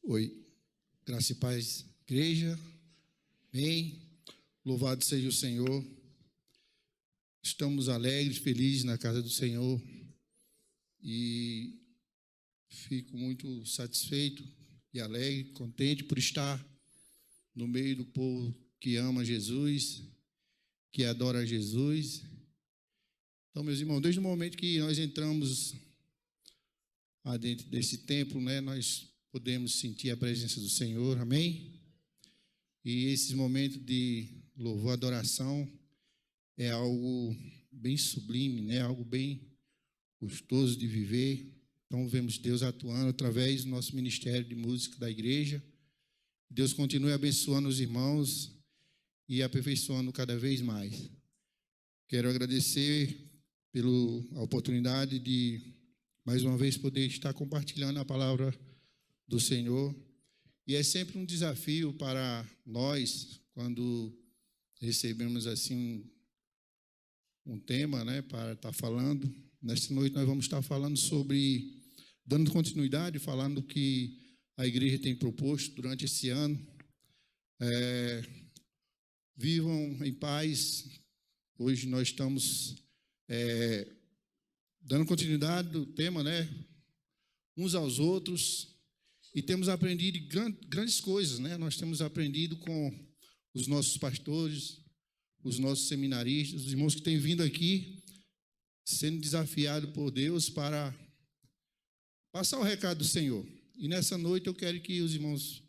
Oi, graça e paz, igreja, amém, louvado seja o Senhor, estamos alegres, felizes na casa do Senhor e fico muito satisfeito e alegre, contente por estar no meio do povo que ama Jesus, que adora Jesus. Então, meus irmãos, desde o momento que nós entramos dentro desse templo, nós podemos sentir a presença do Senhor, amém? E esses momentos de louvor, adoração, é algo bem sublime, algo bem gostoso de viver. Então, vemos Deus atuando através do nosso ministério de música da igreja. Deus continue abençoando os irmãos e aperfeiçoando cada vez mais. Quero agradecer pela oportunidade de, mais uma vez, poder estar compartilhando a palavra do Senhor. E é sempre um desafio para nós, quando recebemos assim um tema, para estar falando. Nesta noite nós vamos estar falando sobre, dando continuidade, falando que a igreja tem proposto durante esse ano. Vivam em paz. Hoje nós estamos dando continuidade do tema, uns aos outros, e temos aprendido grandes coisas, Nós temos aprendido com os nossos pastores, os nossos seminaristas, os irmãos que têm vindo aqui, sendo desafiados por Deus para passar o recado do Senhor. E nessa noite eu quero que os irmãos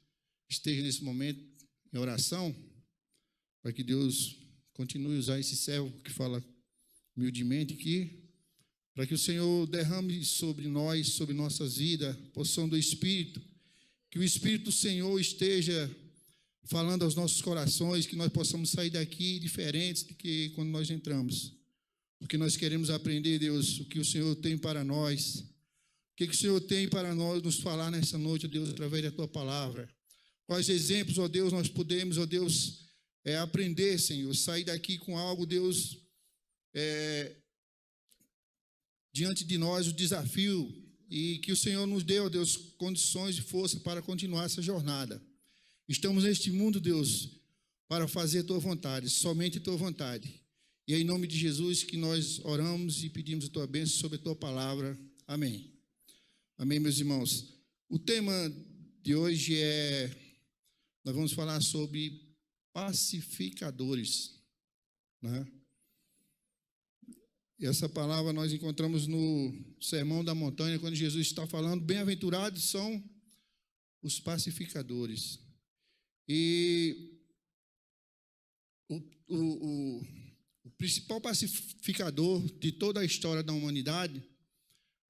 estejam nesse momento em oração, para que Deus continue a usar esse servo que fala humildemente aqui, para que o Senhor derrame sobre nós, sobre nossas vidas, porção do Espírito, que o Espírito do Senhor esteja falando aos nossos corações, que nós possamos sair daqui diferentes do que quando nós entramos, porque nós queremos aprender, Deus, o que o Senhor tem para nós, o que o Senhor tem para nós nos falar nessa noite, Deus, através da Tua palavra. Quais exemplos, ó Deus, nós podemos, ó Deus, aprender, Senhor, sair daqui com algo, Deus, diante de nós o desafio, e que o Senhor nos dê, ó Deus, condições e força para continuar essa jornada. Estamos neste mundo, Deus, para fazer a Tua vontade, somente a Tua vontade. E é em nome de Jesus que nós oramos e pedimos a Tua bênção sobre a Tua palavra. Amém. Amém, meus irmãos. O tema de hoje nós vamos falar sobre pacificadores, E essa palavra nós encontramos no Sermão da Montanha, quando Jesus está falando, bem-aventurados são os pacificadores. E o principal pacificador de toda a história da humanidade,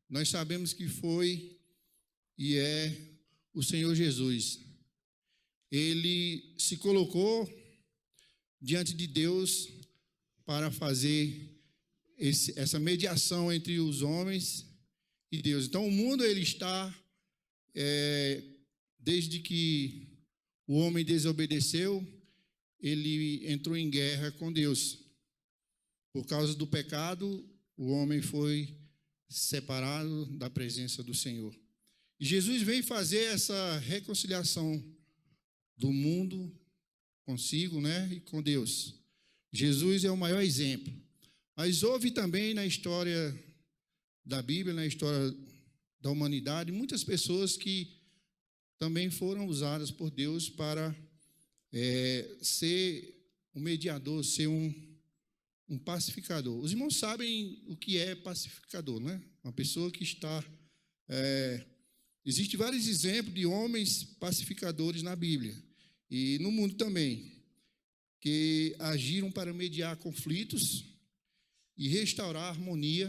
nós sabemos que foi e é o Senhor Jesus. Ele se colocou diante de Deus para fazer essa mediação entre os homens e Deus. Então, o mundo ele está, desde que o homem desobedeceu, ele entrou em guerra com Deus. Por causa do pecado, o homem foi separado da presença do Senhor. E Jesus veio fazer essa reconciliação do mundo consigo, e com Deus. Jesus é o maior exemplo. Mas houve também na história da Bíblia, na história da humanidade, muitas pessoas que também foram usadas por Deus para ser um mediador, ser um pacificador. Os irmãos sabem o que é pacificador, Uma pessoa que está... Existem vários exemplos de homens pacificadores na Bíblia e no mundo também, que agiram para mediar conflitos e restaurar a harmonia.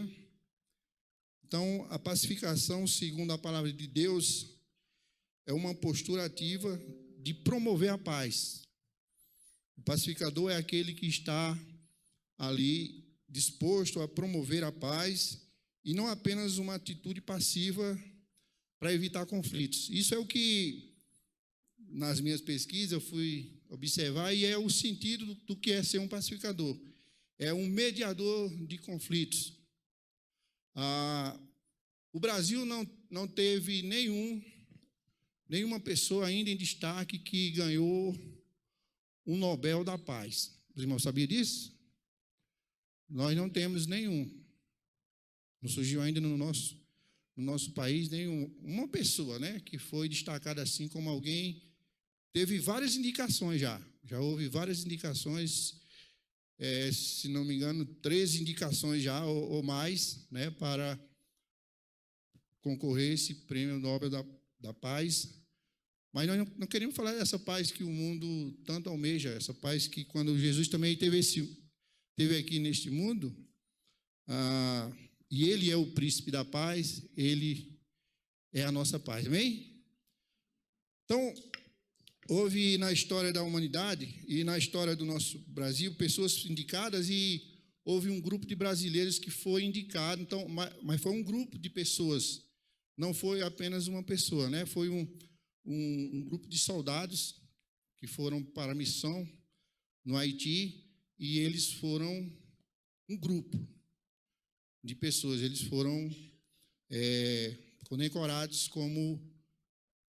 Então, a pacificação, segundo a palavra de Deus, é uma postura ativa de promover a paz. O pacificador é aquele que está ali disposto a promover a paz e não apenas uma atitude passiva para evitar conflitos. Isso é o que, nas minhas pesquisas, eu fui observar e é o sentido do que é ser um pacificador. É um mediador de conflitos. O Brasil não teve nenhum nenhuma pessoa ainda em destaque que ganhou o Nobel da Paz. Os irmãos sabiam disso? Nós não temos nenhum. Não surgiu ainda no nosso país nenhuma pessoa, né, que foi destacada assim como alguém. Teve várias indicações já houve várias indicações, se não me engano, 13 indicações já ou mais, né, para concorrer esse prêmio Nobel da Paz. Mas nós não queremos falar dessa paz que o mundo tanto almeja, essa paz que quando Jesus também teve aqui neste mundo, e Ele é o príncipe da paz, Ele é a nossa paz, amém? Então, houve na história da humanidade e na história do nosso Brasil pessoas indicadas, e houve um grupo de brasileiros que foi indicado, então, mas foi um grupo de pessoas, não foi apenas uma pessoa, né? Foi um grupo de soldados que foram para a missão no Haiti, e eles foram um grupo de pessoas, eles foram condecorados como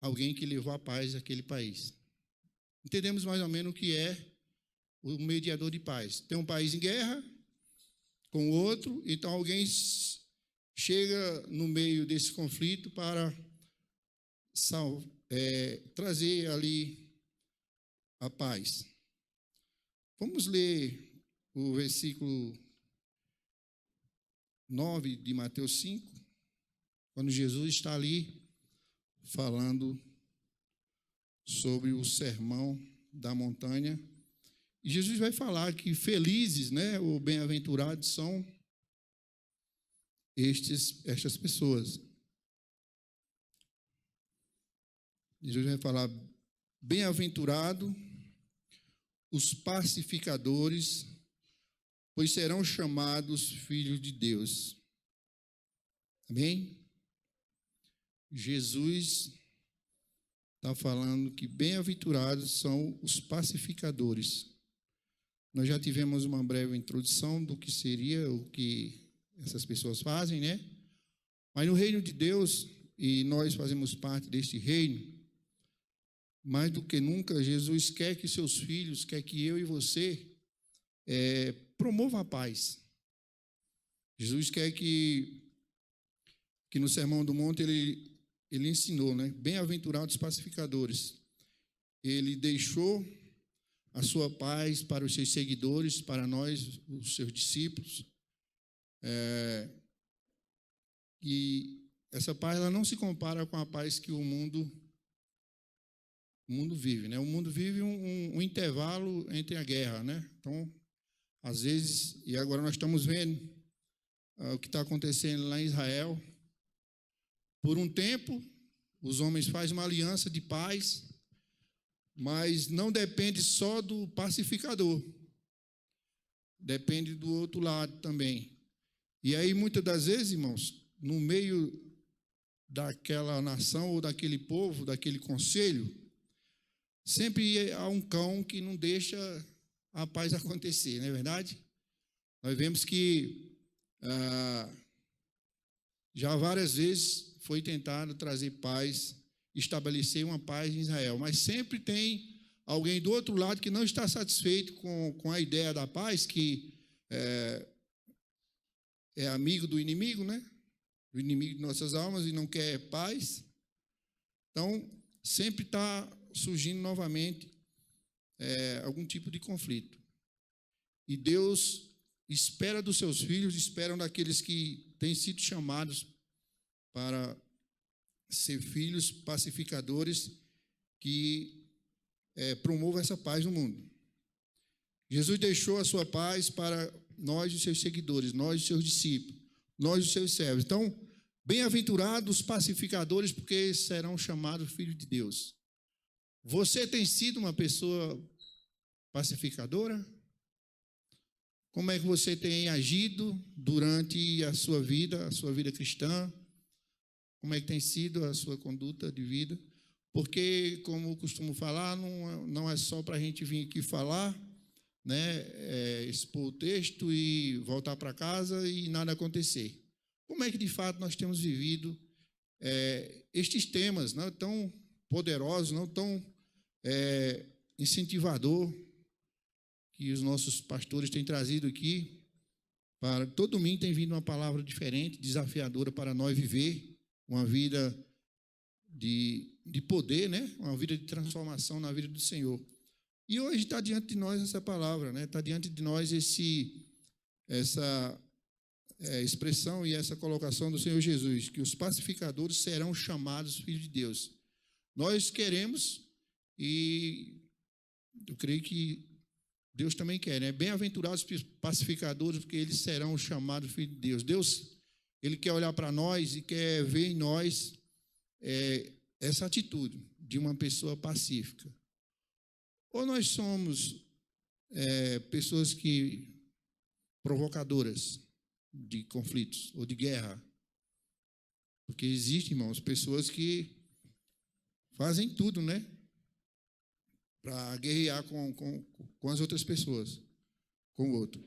alguém que levou a paz àquele país. Entendemos mais ou menos o que é o mediador de paz. Tem um país em guerra com o outro, então alguém chega no meio desse conflito para trazer ali a paz. Vamos ler o versículo 9 de Mateus 5, quando Jesus está ali falando sobre o sermão da montanha. E Jesus vai falar que felizes, né, ou bem-aventurados são estas pessoas. Jesus vai falar: bem-aventurado os pacificadores, pois serão chamados filhos de Deus. Amém? Jesus está falando que bem-aventurados são os pacificadores. Nós já tivemos uma breve introdução do que seria o que essas pessoas fazem, né? Mas no reino de Deus, e nós fazemos parte deste reino, mais do que nunca, Jesus quer que seus filhos, quer que eu e você promovam a paz. Jesus quer que no Sermão do Monte ele ensinou, né? Bem-aventurados pacificadores. Ele deixou a sua paz para os seus seguidores, para nós, os seus discípulos. E essa paz ela não se compara com a paz que o mundo vive, né? O mundo vive um intervalo entre a guerra, né? Então, às vezes, e agora nós estamos vendo o que está acontecendo lá em Israel. Por um tempo, os homens fazem uma aliança de paz, mas não depende só do pacificador, depende do outro lado também. E aí, muitas das vezes, irmãos, no meio daquela nação ou daquele povo, daquele conselho, sempre há um cão que não deixa a paz acontecer, não é verdade? Nós vemos que já várias vezes foi tentado trazer paz, estabelecer uma paz em Israel, mas sempre tem alguém do outro lado que não está satisfeito com a ideia da paz, que é amigo do inimigo, né? O inimigo de nossas almas, e não quer paz. Então, sempre está surgindo novamente algum tipo de conflito. E Deus espera dos seus filhos, espera daqueles que têm sido chamados para ser filhos pacificadores, que promovam essa paz no mundo. Jesus deixou a sua paz para nós, os seus seguidores, nós, os seus discípulos, nós, os seus servos. Então, bem-aventurados os pacificadores, porque serão chamados filhos de Deus. Você tem sido uma pessoa pacificadora? Como é que você tem agido durante a sua vida cristã? Como é que tem sido a sua conduta de vida? Porque, como eu costumo falar, não é só para a gente vir aqui falar, né, expor o texto e voltar para casa e nada acontecer. Como é que, de fato, nós temos vivido estes temas, né, tão poderoso, não tão incentivador que os nossos pastores têm trazido aqui. Todo domingo tem vindo uma palavra diferente, desafiadora para nós viver uma vida de poder, né? Uma vida de transformação na vida do Senhor. E hoje está diante de nós essa palavra, né? Está diante de nós essa expressão e essa colocação do Senhor Jesus, que os pacificadores serão chamados filhos de Deus. Nós queremos, e eu creio que Deus também quer, né? Bem-aventurados os pacificadores, porque eles serão chamados filhos de Deus. Deus, Ele quer olhar para nós e quer ver em nós essa atitude de uma pessoa pacífica. Ou nós somos pessoas provocadoras de conflitos ou de guerra. Porque existem, irmãos, pessoas que fazem tudo, né? Para guerrear com as outras pessoas, com o outro.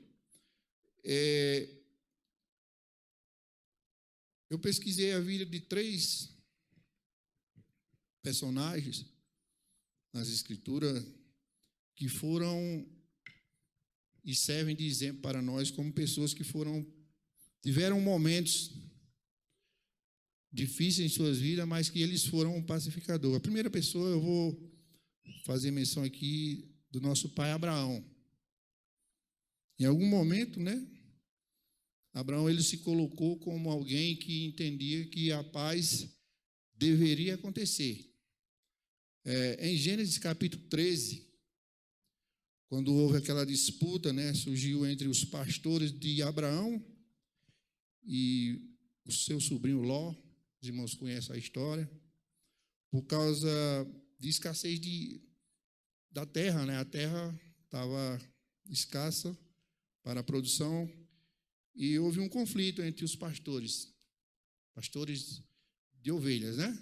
Eu pesquisei a vida de 3 personagens nas Escrituras que foram e servem de exemplo para nós como pessoas que tiveram momentos difíceis em suas vidas, mas que eles foram um pacificador. A primeira pessoa, eu vou fazer menção aqui do nosso pai Abraão. Em algum momento, né, Abraão ele se colocou como alguém que entendia que a paz deveria acontecer. Em Gênesis capítulo 13, quando houve aquela disputa, né, surgiu entre os pastores de Abraão e o seu sobrinho Ló, os irmãos conhecem a história, por causa de escassez da terra, né? A terra estava escassa para a produção e houve um conflito entre os pastores de ovelhas, né?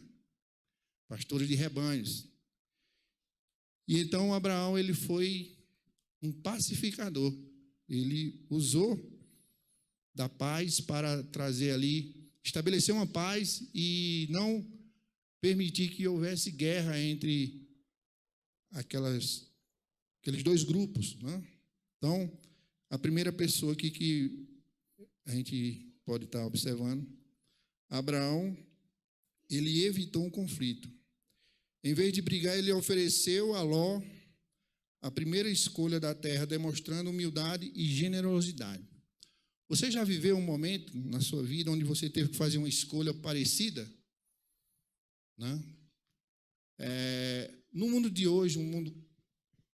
Pastores de rebanhos. E então Abraão ele foi um pacificador. Ele usou da paz para trazer ali, estabelecer uma paz e não permitir que houvesse guerra entre aqueles 2 grupos, né? Então, a primeira pessoa aqui que a gente pode estar observando, Abraão, ele evitou um conflito. Em vez de brigar, ele ofereceu a Ló a primeira escolha da terra, demonstrando humildade e generosidade. Você já viveu um momento na sua vida onde você teve que fazer uma escolha parecida? Né? No mundo de hoje, um mundo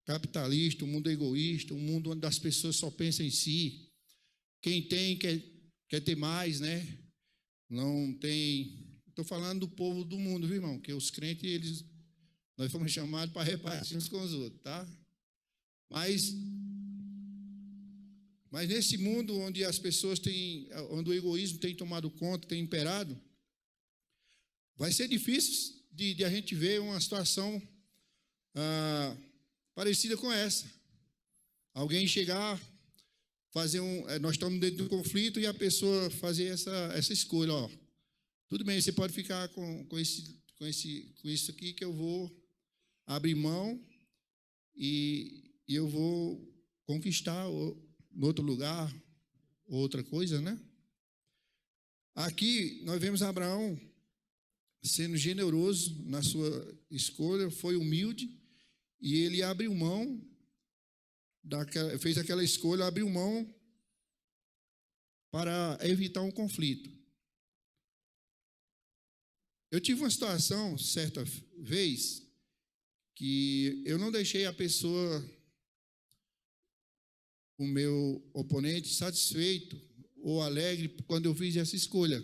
capitalista, um mundo egoísta, um mundo onde as pessoas só pensam em si, quem tem quer ter mais, né? Não tem. Estou falando do povo do mundo, viu, irmão? Que os crentes, nós fomos chamados para repartir uns com os outros, tá? Mas nesse mundo onde as pessoas onde o egoísmo tem tomado conta, tem imperado, vai ser difícil de a gente ver uma situação parecida com essa. Alguém chegar, fazer nós estamos dentro de um conflito e a pessoa fazer essa escolha, ó. Tudo bem, você pode ficar com isso aqui que eu vou abrir mão e eu vou conquistar no outro lugar outra coisa, né? Aqui nós vemos Abraão sendo generoso na sua escolha, foi humilde e ele abriu mão, fez aquela escolha, abriu mão para evitar um conflito. Eu tive uma situação, certa vez, que eu não deixei a pessoa, o meu oponente, satisfeito ou alegre quando eu fiz essa escolha.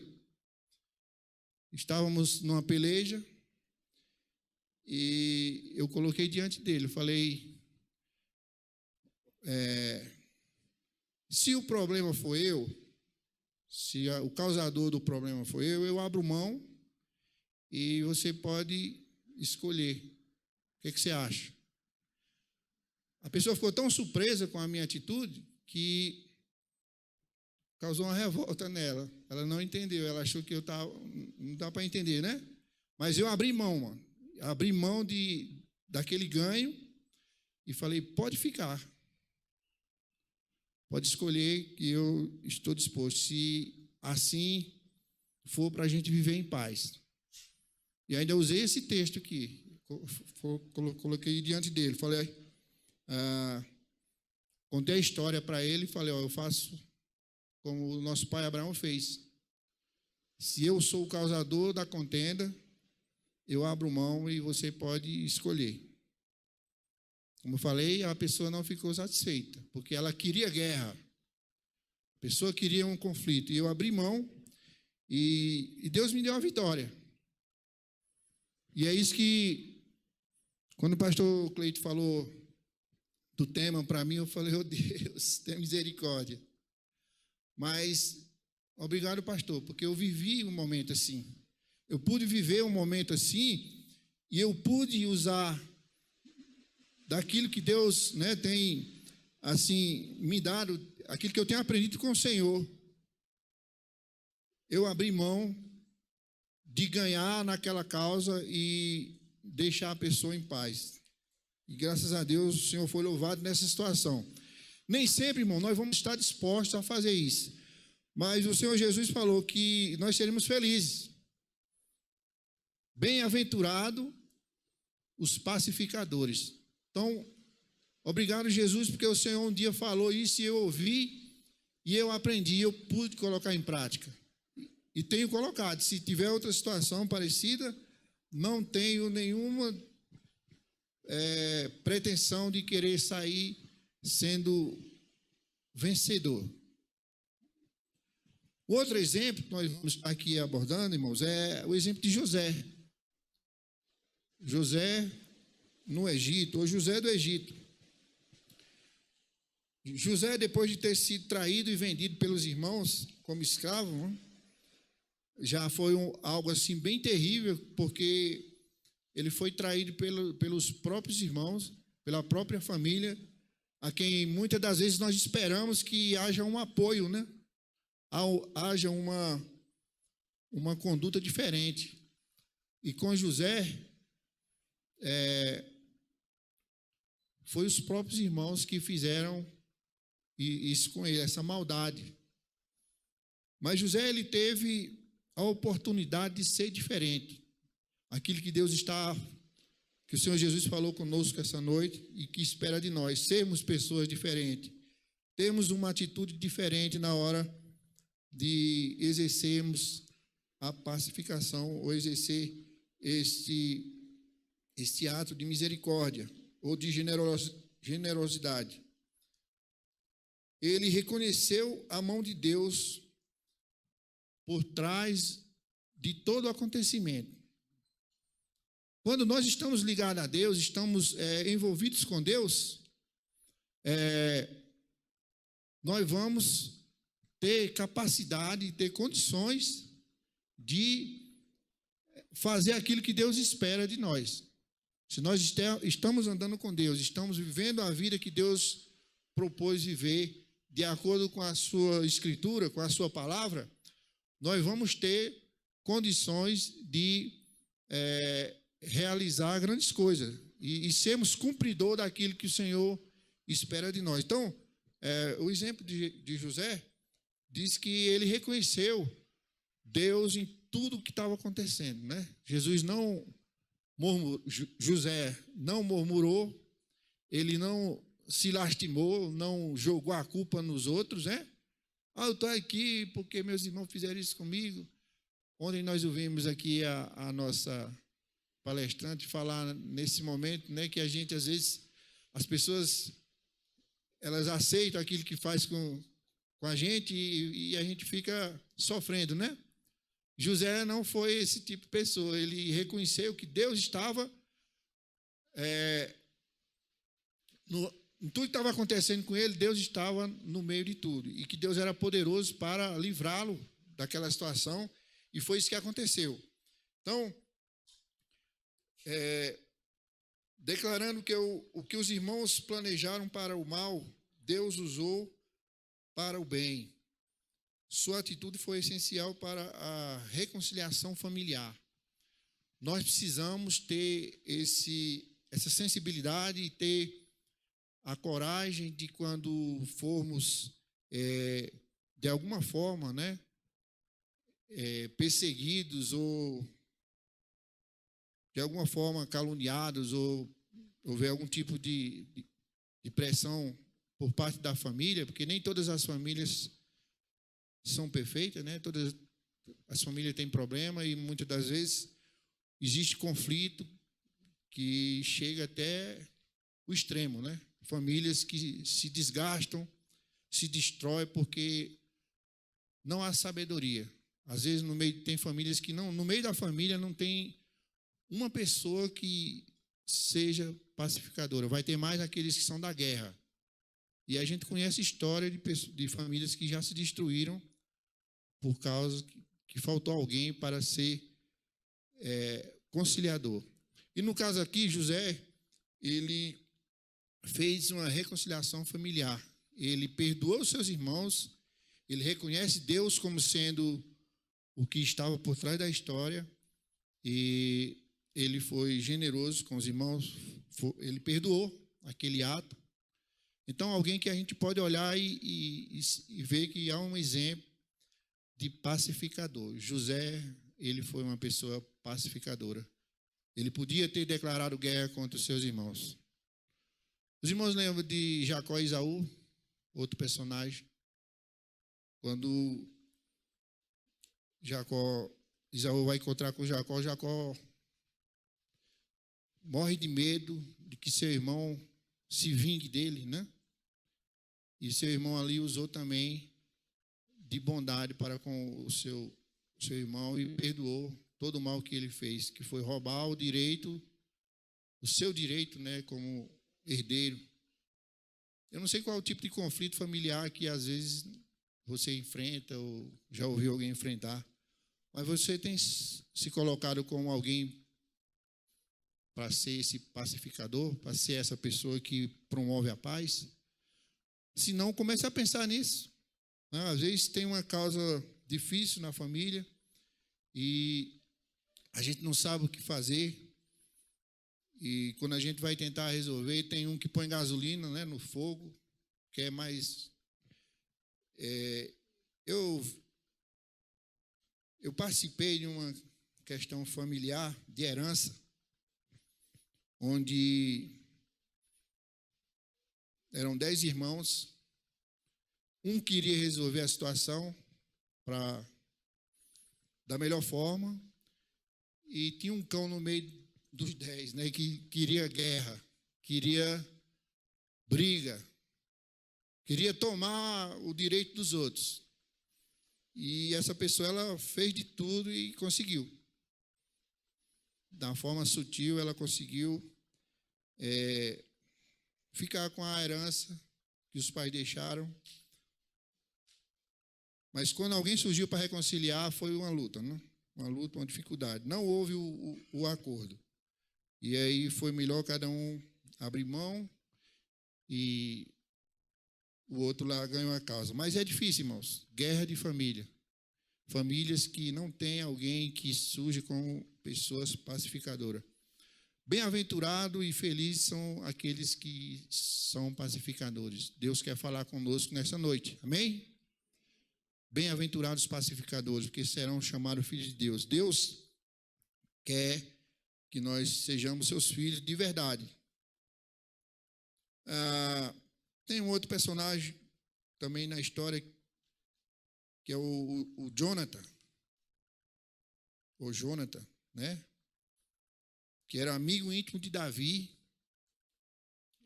Estávamos numa peleja e eu coloquei diante dele, falei, se o problema for eu, se o causador do problema for eu abro mão e você pode escolher. O que você acha? A pessoa ficou tão surpresa com a minha atitude que causou uma revolta nela. Ela não entendeu, ela achou que eu estava... Não dá para entender, né? Mas eu abri mão, mano. abri mão daquele ganho e falei, pode ficar. Pode escolher que eu estou disposto, se assim for para a gente viver em paz. E ainda usei esse texto aqui, coloquei diante dele, falei, contei a história para ele e falei, eu faço como o nosso pai Abraão fez. Se eu sou o causador da contenda, eu abro mão e você pode escolher. Como eu falei, a pessoa não ficou satisfeita, porque ela queria guerra. A pessoa queria um conflito. E eu abri mão e Deus me deu a vitória. E é isso que, quando o pastor Cleito falou do tema para mim, eu falei, oh Deus, tenha misericórdia. Mas, obrigado, pastor, porque eu vivi um momento assim. Eu pude viver um momento assim e eu pude usar daquilo que Deus, né, tem assim me dado, aquilo que eu tenho aprendido com o Senhor. Eu abri mão de ganhar naquela causa e deixar a pessoa em paz. E graças a Deus o Senhor foi louvado nessa situação. Nem sempre, irmão, nós vamos estar dispostos a fazer isso. Mas o Senhor Jesus falou que nós seremos felizes. Bem-aventurado os pacificadores. Então, obrigado, Jesus, porque o Senhor um dia falou isso e eu ouvi e eu aprendi, eu pude colocar em prática. E tenho colocado. Se tiver outra situação parecida, não tenho nenhuma pretensão de querer sair sendo vencedor. Outro exemplo que nós vamos estar aqui abordando, irmãos, é o exemplo de José. José no Egito, ou José do Egito. José, depois de ter sido traído e vendido pelos irmãos como escravo, já foi algo assim bem terrível, porque ele foi traído pelos próprios irmãos, pela própria família, a quem muitas das vezes nós esperamos que haja um apoio, né? Haja uma conduta diferente. E com José, foi os próprios irmãos que fizeram isso com ele, essa maldade. Mas José, ele teve a oportunidade de ser diferente. Aquilo que que o Senhor Jesus falou conosco essa noite e que espera de nós, sermos pessoas diferentes. Temos uma atitude diferente na hora de exercermos a pacificação ou exercer este ato de misericórdia ou de generosidade. Ele reconheceu a mão de Deus por trás de todo o acontecimento. Quando nós estamos ligados a Deus, estamos envolvidos com Deus, nós vamos ter capacidade, ter condições de fazer aquilo que Deus espera de nós. Se nós estamos andando com Deus, estamos vivendo a vida que Deus propôs viver de acordo com a sua escritura, com a sua palavra, nós vamos ter condições de realizar grandes coisas e sermos cumpridor daquilo que o Senhor espera de nós. Então, o exemplo de José diz que ele reconheceu Deus em tudo o que estava acontecendo, né? José não murmurou, ele não se lastimou, não jogou a culpa nos outros, né? Eu estou aqui porque meus irmãos fizeram isso comigo. Ontem nós ouvimos aqui a nossa palestrante falar nesse momento, né, que a gente, às vezes, as pessoas, elas aceitam aquilo que faz com a gente e a gente fica sofrendo, né? José não foi esse tipo de pessoa. Ele reconheceu que Deus estava em tudo que estava acontecendo com ele, Deus estava no meio de tudo. E que Deus era poderoso para livrá-lo daquela situação. E foi isso que aconteceu. Então, declarando que o que os irmãos planejaram para o mal, Deus usou para o bem. Sua atitude foi essencial para a reconciliação familiar. nós precisamos ter essa sensibilidade e ter a coragem de, quando formos, de alguma forma, né, perseguidos ou, de alguma forma, caluniados, ou houver algum tipo de pressão por parte da família, porque nem todas as famílias são perfeitas, né? Todas as famílias têm problema e muitas das vezes existe conflito que chega até o extremo, né? Famílias que se desgastam, se destroem porque não há sabedoria. Às vezes tem famílias que no meio da família não tem uma pessoa que seja pacificadora. Vai ter mais aqueles que são da guerra. E a gente conhece história de famílias que já se destruíram por causa que faltou alguém para ser conciliador. E no caso aqui, José, ele fez uma reconciliação familiar. Ele perdoou os seus irmãos, ele reconhece Deus como sendo o que estava por trás da história, e ele foi generoso com os irmãos, ele perdoou aquele ato. Então, alguém que a gente pode olhar e ver que há um exemplo de pacificador. José, ele foi uma pessoa pacificadora. Ele podia ter declarado guerra contra os seus irmãos. Os irmãos lembram de Jacó e Esaú, outro personagem? Quando Esaú vai encontrar com Jacó, Jacó morre de medo de que seu irmão se vingue dele, né? E seu irmão ali usou também de bondade para com o seu irmão e perdoou todo o mal que ele fez, que foi roubar o seu direito, né, como herdeiro. Eu não sei qual é o tipo de conflito familiar que às vezes você enfrenta ou já ouviu alguém enfrentar, mas você tem se colocado como alguém para ser esse pacificador, para ser essa pessoa que promove a paz? Se não, comece a pensar nisso. Às vezes tem uma causa difícil na família e a gente não sabe o que fazer. E quando a gente vai tentar resolver, tem um que põe gasolina, né, no fogo, que é mais... Eu participei de uma questão familiar de herança, onde eram 10 irmãos, um queria resolver a situação da melhor forma, e tinha um cão no meio dos 10, né, que queria guerra, queria briga, queria tomar o direito dos outros. E essa pessoa, ela fez de tudo e conseguiu. Da forma sutil, ela conseguiu ficar com a herança que os pais deixaram. Mas quando alguém surgiu para reconciliar, foi uma luta, né? Uma luta, uma dificuldade. Não houve o acordo. E aí foi melhor cada um abrir mão e o outro lá ganhou a causa. Mas é difícil, irmãos. Guerra de família. Famílias que não têm alguém que surge como pessoas pacificadoras. Bem-aventurado e feliz são aqueles que são pacificadores. Deus quer falar conosco nessa noite. Amém? Bem-aventurados pacificadores, porque serão chamados filhos de Deus. Deus quer que nós sejamos seus filhos de verdade. Tem um outro personagem também na história, que é o Jonathan. O Jonathan, né? Que era amigo íntimo de Davi.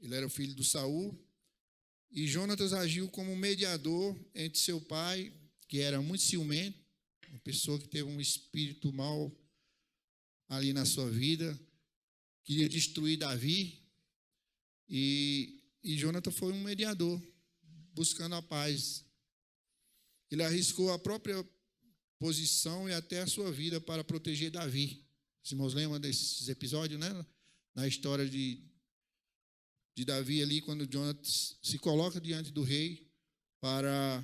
Ele era o filho do Saul. E Jonatas agiu como mediador entre seu pai, que era muito ciumento, uma pessoa que teve um espírito mau ali na sua vida, queria destruir Davi, e Jonatas foi um mediador, buscando a paz. Ele arriscou a própria posição e até a sua vida para proteger Davi. Os irmãos lembram desses episódios, né? Na história de Davi ali, quando Jonatas se coloca diante do rei para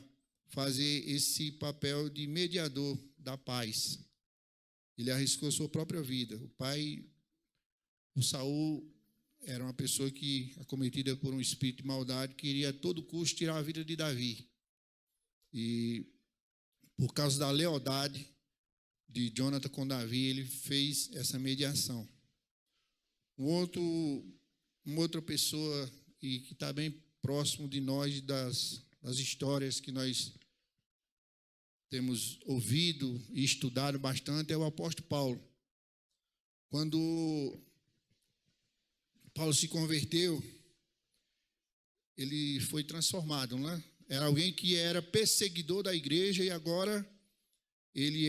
fazer esse papel de mediador da paz. ele arriscou a sua própria vida. O Saul, era uma pessoa que, acometida por um espírito de maldade, queria a todo custo tirar a vida de Davi. E, por causa da lealdade de Jonathan com Davi, ele fez essa mediação. Uma outra pessoa, e que está bem próximo de nós, das histórias que nós temos ouvido e estudado bastante, é o apóstolo Paulo. Quando Paulo se converteu, ele foi transformado, né? Era alguém que era perseguidor da igreja e agora ele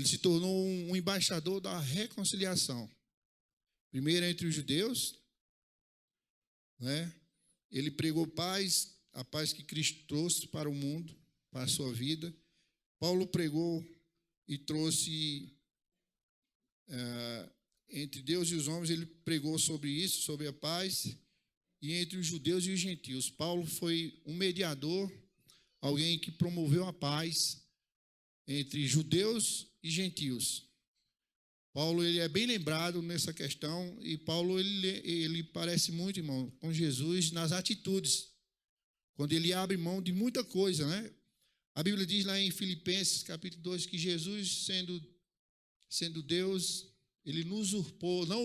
se tornou um embaixador da reconciliação. Primeiro entre os judeus, né? Ele pregou paz, a paz que Cristo trouxe para o mundo, para a sua vida. Paulo pregou e trouxe entre Deus e os homens, ele pregou sobre isso, sobre a paz, e entre os judeus e os gentios. Paulo foi um mediador, alguém que promoveu a paz entre judeus e gentios. Paulo, ele é bem lembrado nessa questão, e Paulo, ele parece muito, irmão, com Jesus nas atitudes, quando ele abre mão de muita coisa, né? A Bíblia diz lá em Filipenses, capítulo 2, que Jesus, sendo Deus, ele não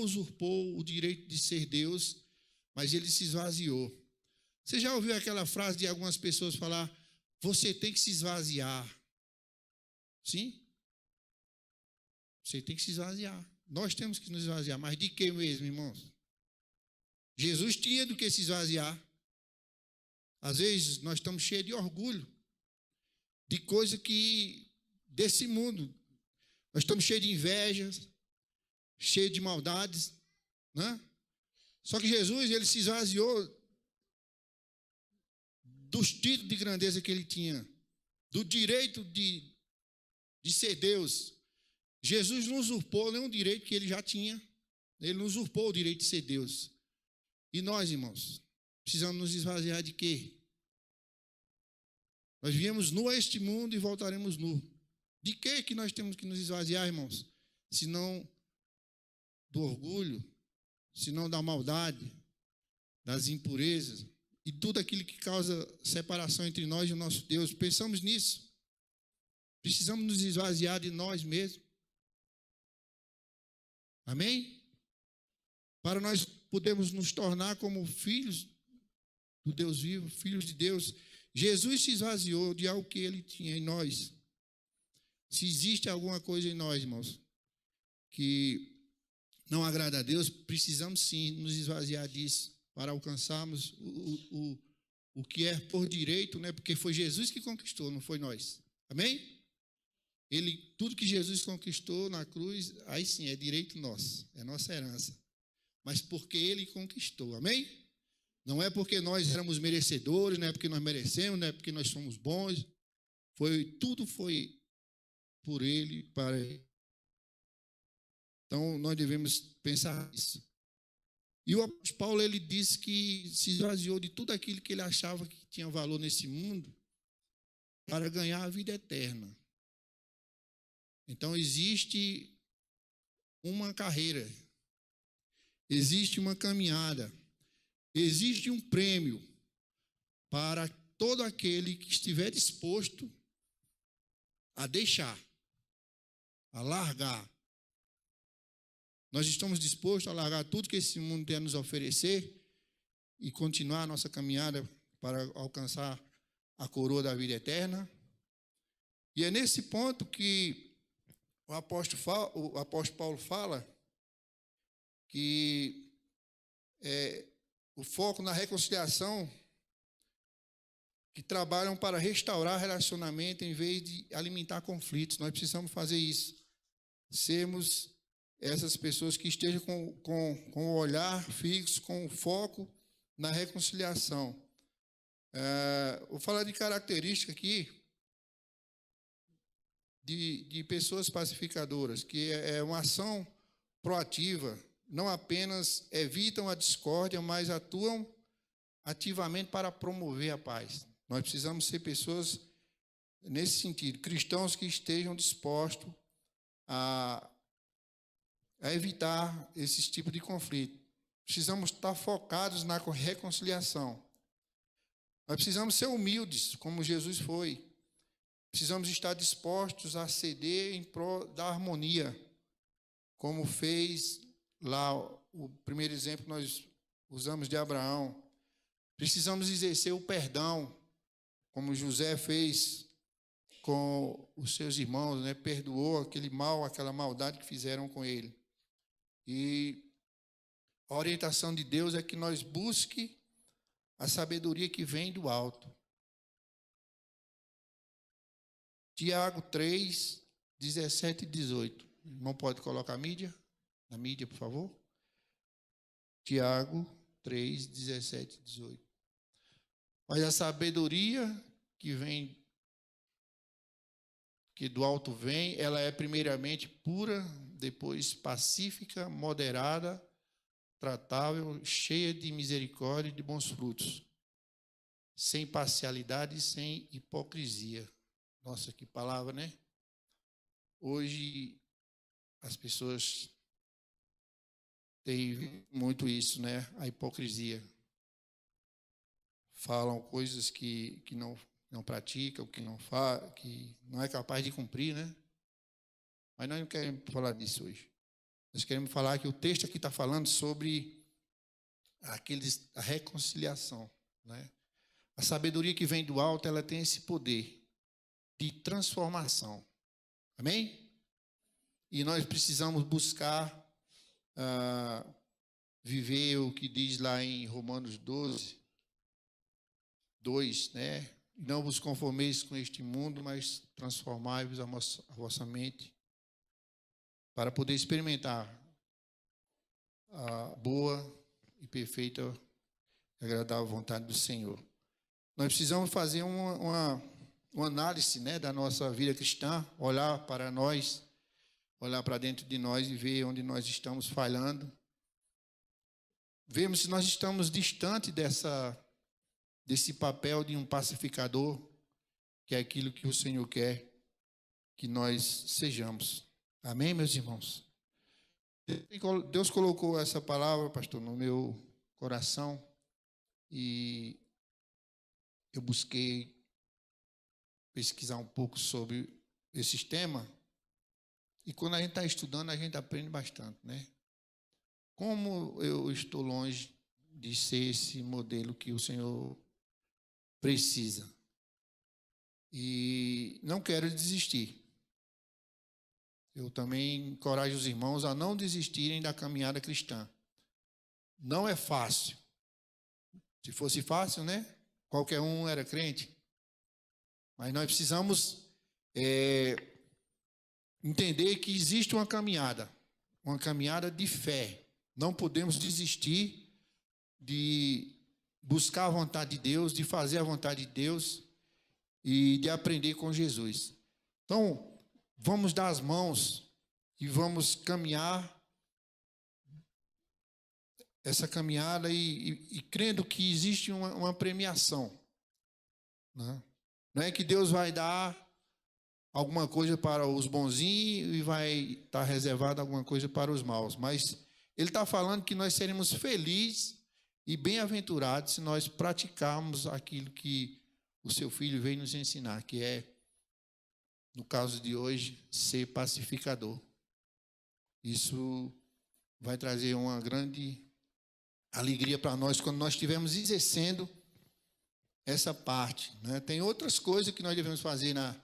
usurpou o direito de ser Deus, mas ele se esvaziou. Você já ouviu aquela frase de algumas pessoas falar, você tem que se esvaziar? Sim? Você tem que se esvaziar. Nós temos que nos esvaziar, mas de que mesmo, irmãos? Jesus tinha do que se esvaziar. Às vezes nós estamos cheios de orgulho, de coisa que desse mundo. Nós estamos cheios de invejas, cheios de maldades, né? Só que Jesus, ele se esvaziou dos títulos de grandeza que ele tinha, do direito de ser Deus. Jesus não usurpou nenhum direito que ele já tinha. Ele não usurpou o direito de ser Deus. E nós, irmãos, precisamos nos esvaziar de quê? Nós viemos nu a este mundo e voltaremos nu. De quê que nós temos que nos esvaziar, irmãos? Senão do orgulho, senão da maldade, das impurezas e tudo aquilo que causa separação entre nós e o nosso Deus. Pensamos nisso. Precisamos nos esvaziar de nós mesmos. Amém? Para nós podermos nos tornar como filhos do Deus vivo, filhos de Deus. Jesus se esvaziou de algo que ele tinha em nós. Se existe alguma coisa em nós, irmãos, que não agrada a Deus, precisamos sim nos esvaziar disso para alcançarmos o que é por direito, né? Porque foi Jesus que conquistou, não foi nós. Amém? Tudo que Jesus conquistou na cruz, aí sim, é direito nosso, é nossa herança. Mas porque ele conquistou, amém? Não é porque nós éramos merecedores, não é porque nós merecemos, não é porque nós somos bons. Tudo foi por ele, para ele. Então, nós devemos pensar nisso. E o apóstolo Paulo, ele disse que se esvaziou de tudo aquilo que ele achava que tinha valor nesse mundo para ganhar a vida eterna. Então, existe uma carreira, existe uma caminhada, existe um prêmio para todo aquele que estiver disposto a deixar, a largar. Nós estamos dispostos a largar tudo que esse mundo tem a nos oferecer e continuar a nossa caminhada para alcançar a coroa da vida eterna. E é nesse ponto que o apóstolo Paulo fala que o foco na reconciliação, que trabalham para restaurar relacionamento em vez de alimentar conflitos. Nós precisamos fazer isso. Sermos essas pessoas que estejam com o olhar fixo, com o foco na reconciliação. Vou falar de característica aqui de pessoas pacificadoras, que é uma ação proativa, não apenas evitam a discórdia, mas atuam ativamente para promover a paz. Nós precisamos ser pessoas nesse sentido, cristãos que estejam dispostos a, a evitar esses tipos de conflito. Precisamos estar focados na reconciliação. Nós precisamos ser humildes, como Jesus foi. Precisamos estar dispostos a ceder em prol da harmonia, como fez lá o primeiro exemplo que nós usamos de Abraão. Precisamos exercer o perdão, como José fez com os seus irmãos, né? Perdoou aquele mal, aquela maldade que fizeram com ele. E a orientação de Deus é que nós busquemos a sabedoria que vem do alto. Tiago 3, 17 e 18. O irmão pode colocar a mídia? Na mídia, por favor. Tiago 3, 17 e 18. Mas a sabedoria que do alto vem, ela é primeiramente pura, depois pacífica, moderada, tratável, cheia de misericórdia e de bons frutos, sem parcialidade e sem hipocrisia. Nossa, que palavra, né? Hoje as pessoas têm muito isso, né? A hipocrisia. Falam coisas que não praticam, que não é capaz de cumprir, né? Mas nós não queremos falar disso hoje. Nós queremos falar que o texto aqui está falando sobre a reconciliação, né? A sabedoria que vem do alto, ela tem esse poder de transformação. Amém? E nós precisamos buscar viver o que diz lá em Romanos 12, 2, né? Não vos conformeis com este mundo, mas transformai-vos a vossa mente para poder experimentar a boa e perfeita e agradável vontade do Senhor. Nós precisamos fazer uma análise, né, da nossa vida cristã, olhar para nós, olhar para dentro de nós e ver onde nós estamos falhando. Vemos se nós estamos distante desse papel de um pacificador, que é aquilo que o Senhor quer que nós sejamos. Amém, meus irmãos? Deus colocou essa palavra, pastor, no meu coração e eu busquei pesquisar um pouco sobre esses temas. E quando a gente está estudando, a gente aprende bastante, né? Como eu estou longe de ser esse modelo que o Senhor precisa. E não quero desistir. Eu também encorajo os irmãos a não desistirem da caminhada cristã. Não é fácil. Se fosse fácil, né? Qualquer um era crente. Mas nós precisamos entender que existe uma caminhada de fé. Não podemos desistir de buscar a vontade de Deus, de fazer a vontade de Deus e de aprender com Jesus. Então, vamos dar as mãos e vamos caminhar essa caminhada e crendo que existe uma premiação, né? Não é que Deus vai dar alguma coisa para os bonzinhos e vai estar reservado alguma coisa para os maus, mas Ele está falando que nós seremos felizes e bem-aventurados se nós praticarmos aquilo que o seu Filho veio nos ensinar, que é, no caso de hoje, ser pacificador. Isso vai trazer uma grande alegria para nós quando nós estivermos exercendo essa parte, né? Tem outras coisas que nós devemos fazer na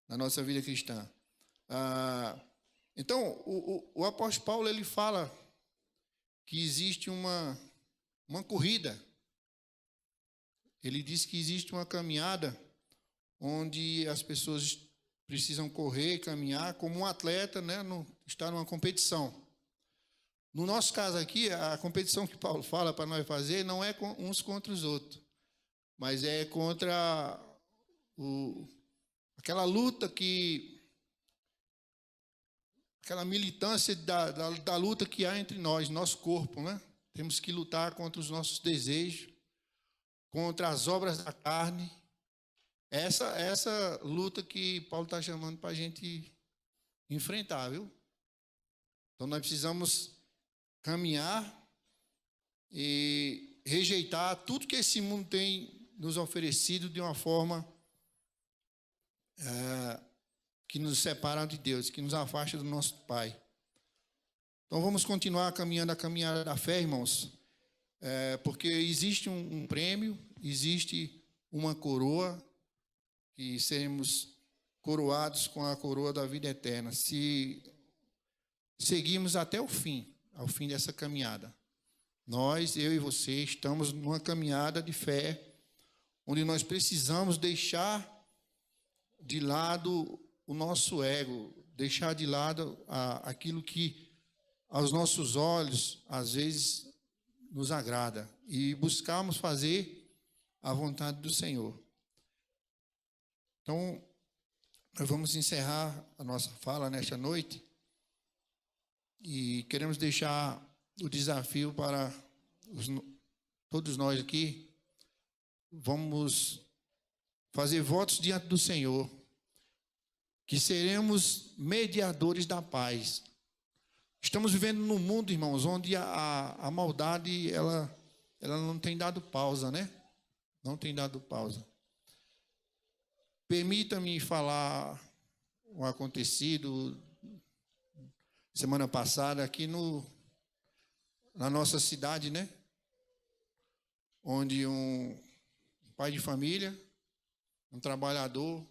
nossa vida cristã. Então, o apóstolo Paulo, ele fala que existe uma corrida. Ele diz que existe uma caminhada onde as pessoas precisam correr, caminhar como um atleta, né, está numa competição. No nosso caso aqui, a competição que Paulo fala para nós fazer não é uns contra os outros, mas é contra aquela luta aquela militância da luta que há entre nós, nosso corpo, né? Temos que lutar contra os nossos desejos, contra as obras da carne. Essa luta que Paulo está chamando para a gente enfrentar, viu? Então nós precisamos caminhar e rejeitar tudo que esse mundo tem nos oferecido de uma forma que nos separa de Deus, que nos afasta do nosso Pai. Então vamos continuar caminhando a caminhada da fé, irmãos, porque existe um prêmio, existe uma coroa, e seremos coroados com a coroa da vida eterna, se seguirmos até o fim, ao fim dessa caminhada. Nós, eu e você, estamos numa caminhada de fé, onde nós precisamos deixar de lado o nosso ego, deixar de lado aquilo que aos nossos olhos, às vezes, nos agrada, e buscarmos fazer a vontade do Senhor. Então, nós vamos encerrar a nossa fala nesta noite, e queremos deixar o desafio para todos nós aqui. Vamos fazer votos diante do Senhor, que seremos mediadores da paz. Estamos vivendo num mundo, irmãos, onde a maldade, ela não tem dado pausa, né? Não tem dado pausa. Permita-me falar o acontecido semana passada aqui na nossa cidade, né? Onde um pai de família, um trabalhador,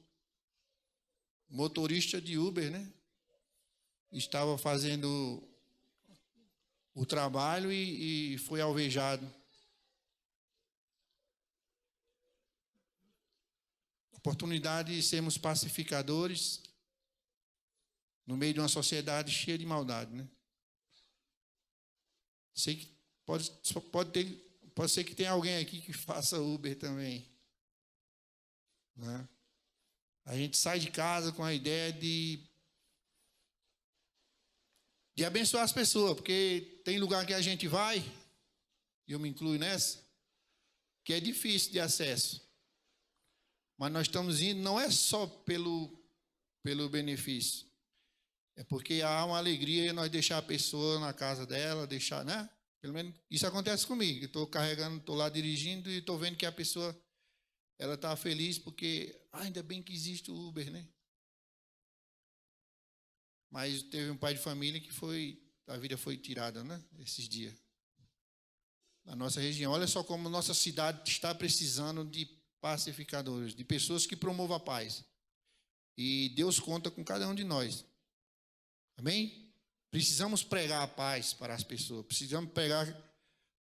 motorista de Uber, né? Estava fazendo o trabalho e foi alvejado. Oportunidade de sermos pacificadores no meio de uma sociedade cheia de maldade, né? Sei que pode ser que tenha alguém aqui que faça Uber também, né? A gente sai de casa com a ideia de abençoar as pessoas, porque tem lugar que a gente vai, e eu me incluo nessa, que é difícil de acesso. Mas nós estamos indo, não é só pelo benefício, é porque há uma alegria em nós deixar a pessoa na casa dela, deixar, né? Pelo menos isso acontece comigo. Estou carregando, estou lá dirigindo e estou vendo que a pessoa, ela está feliz porque ainda bem que existe o Uber, né? Mas teve um pai de família que a vida foi tirada, né? Esses dias. Na nossa região. Olha só como nossa cidade está precisando de pacificadores, de pessoas que promovam a paz. E Deus conta com cada um de nós. Amém? Precisamos pregar a paz para as pessoas. Precisamos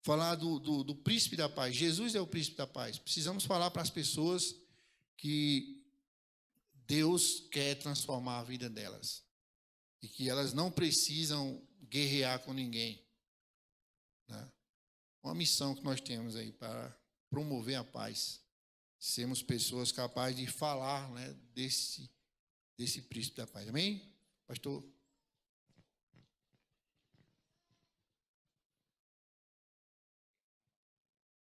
falar do príncipe da paz. Jesus é o príncipe da paz. Precisamos falar para as pessoas que Deus quer transformar a vida delas. E que elas não precisam guerrear com ninguém, né? Uma missão que nós temos aí para promover a paz. Sermos pessoas capazes de falar, né, desse príncipe da paz. Amém? Pastor?